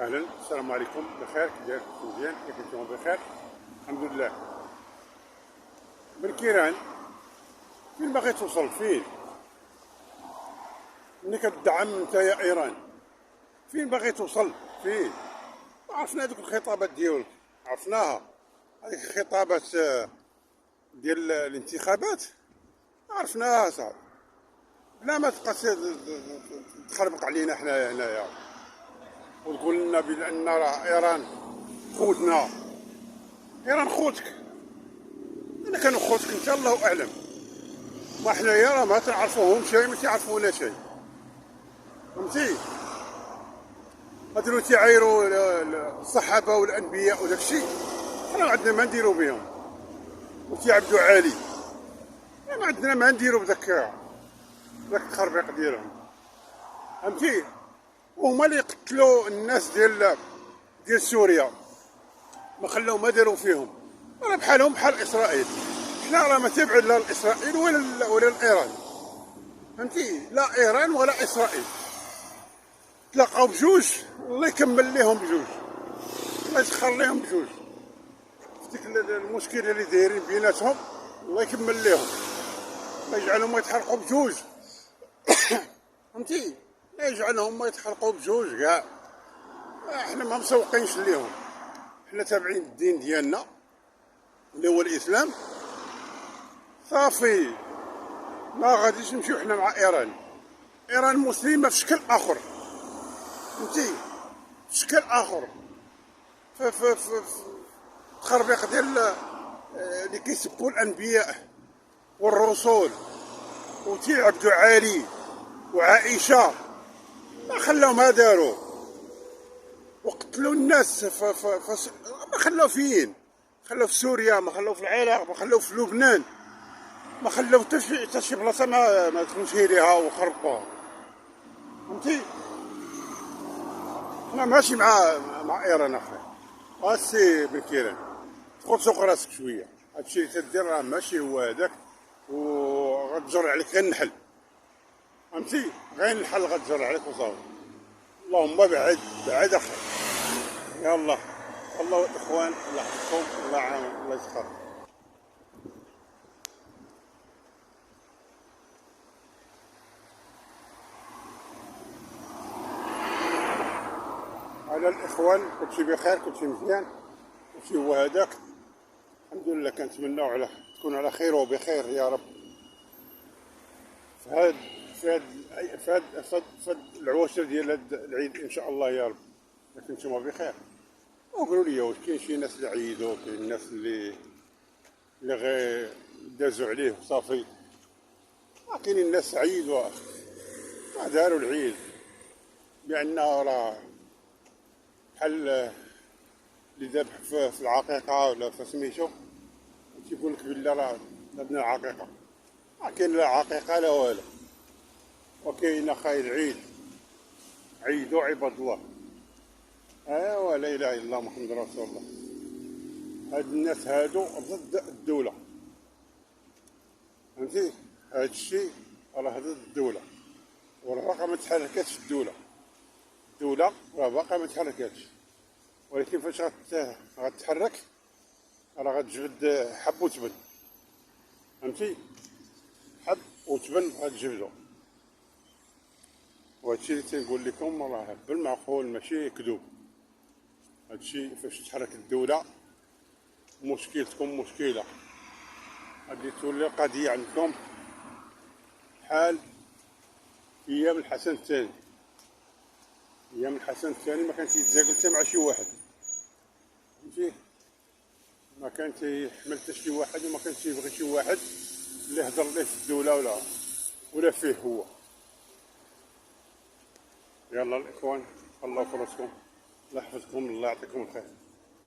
اهلا، السلام عليكم. بخير؟ كي داير؟ مزيان؟ كيف نتوما؟ بخير الحمد لله. بالكيران فين باغي توصل؟ فين ملي كتدعم نتايا ايران؟ فين باغي توصل؟ فين؟ عرفنا هذوك الخطابات ديالك، عرفناها هذيك الخطابات ديال الانتخابات، عرفناها صاحبي. لا ما تبقى تخربق علينا حنايا هنايا وتقول لنا بان راه ايران خوتنا. ايران خوتك؟ انا كانوا خوتك انت الله اعلم. ما حنايا راه ما تعرفوهم شيء، ما تعرفونا شيء، فهمتي؟ هادو تيعايروا الصحابه والانبياء وداك الشيء، حنا عندنا ما نديرو بهم، وتيعبدوا عالي، ما عندنا ما نديرو بداك التخربيق ديالهم، فهمتي؟ وهما اللي قتلوا الناس ديال سوريا، ما خلاو ما داروا فيهم، راه بحالهم بحال اسرائيل. حنا راه ما تابعين لا لاسرائيل ولا لايران، فهمتي؟ لا ايران ولا اسرائيل، تلاقاو بجوج الله يكمل ليهم بجوج، الله يسخر ليهم بجوج في ديك المشكله اللي دايرين بيناتهم، الله يكمل ليهم، الله يجعلهم يتحرقوا بجوج فهمتي؟ لا يجعلهم ما يتحرقوا بجوج كاع. احنا ما مسوقينش ليهم، احنا تابعين الدين ديالنا اللي هو الاسلام صافي. ما غاديش نمشيو حنا مع ايران. ايران مسلمه في شكل اخر، فهمتي؟ في شكل اخر، في التخربيق ديال اللي كيسبوا الانبياء والرسل وتيعبدوا علي وعائشه، ما خلاو ما داروا، وقتلوا الناس ما خلاو فين؟ خلاو في سوريا، ما خلاو في العراق، ما خلاو في لبنان، ما خلاو حتى شي بلاصه ما دخلوش ليها وخربوها، فهمتي؟ حنا ماشي مع ايران اخي. السي بن كيران تدخل سوق راسك شويه، هادشي اللي تدير راه ماشي هو هذاك، وغتجر عليك غير النحل، فهمتي؟ غير النحل غتجر عليك وصافي. اللهم بعد اخي. يلا الله والاخوان، الله يحفظكم، الله يعاون، الله يسخر. على الاخوان كلشي بخير، كلشي مزيان، كلشي هو هذاك، الحمد لله. كنتمناو على تكون على خير وبخير يا رب في هاد العواشر ديال هاد العيد ان شاء الله يا رب. لكن نتوما بخير. وقولوا لي واش كاين شي ناس اللي عيدوا، كاين الناس اللي غير دازوا عليه وصافي؟ كاينين الناس عيدوا، ما داروا العيد، بان راه بحال اللي ذبح في العقيقه ولا في سميتو تيقول لك بلا راه درنا العقيقه، ما كاين لا عقيقه لا والو. وكاين اخاي العيد، عيدوا عباد الله. ايوا لا اله الا الله محمد رسول الله. هاد الناس هادو ضد الدوله، فهمتي؟ هاد الشيء راه ضد الدوله، وراه باقا ما تحركاتش الدوله راه باقا ما تحركاتش، ولكن فاش غتحرك راه غتجبد حب وتبن، فهمتي؟ حب وتبن غتجبدو. وهادشي اللي تنقول لكم راه بالمعقول ماشي كذوب. هادشي فاش تحرك الدولة مشكلتكم مشكلة، غادي تولي القضية عندكم بحال ايام الحسن الثاني. ايام الحسن الثاني ما كان تيتزاقل حتى مع شي واحد، فهمتي؟ ما كان تيحمل حتى شي واحد، وما كان تيبغي شي واحد اللي يهضر ليه في الدولة ولا فيه هو. يلا الاخوان، الله يفرجكم، الله يحفظكم، الله يعطيكم الخير.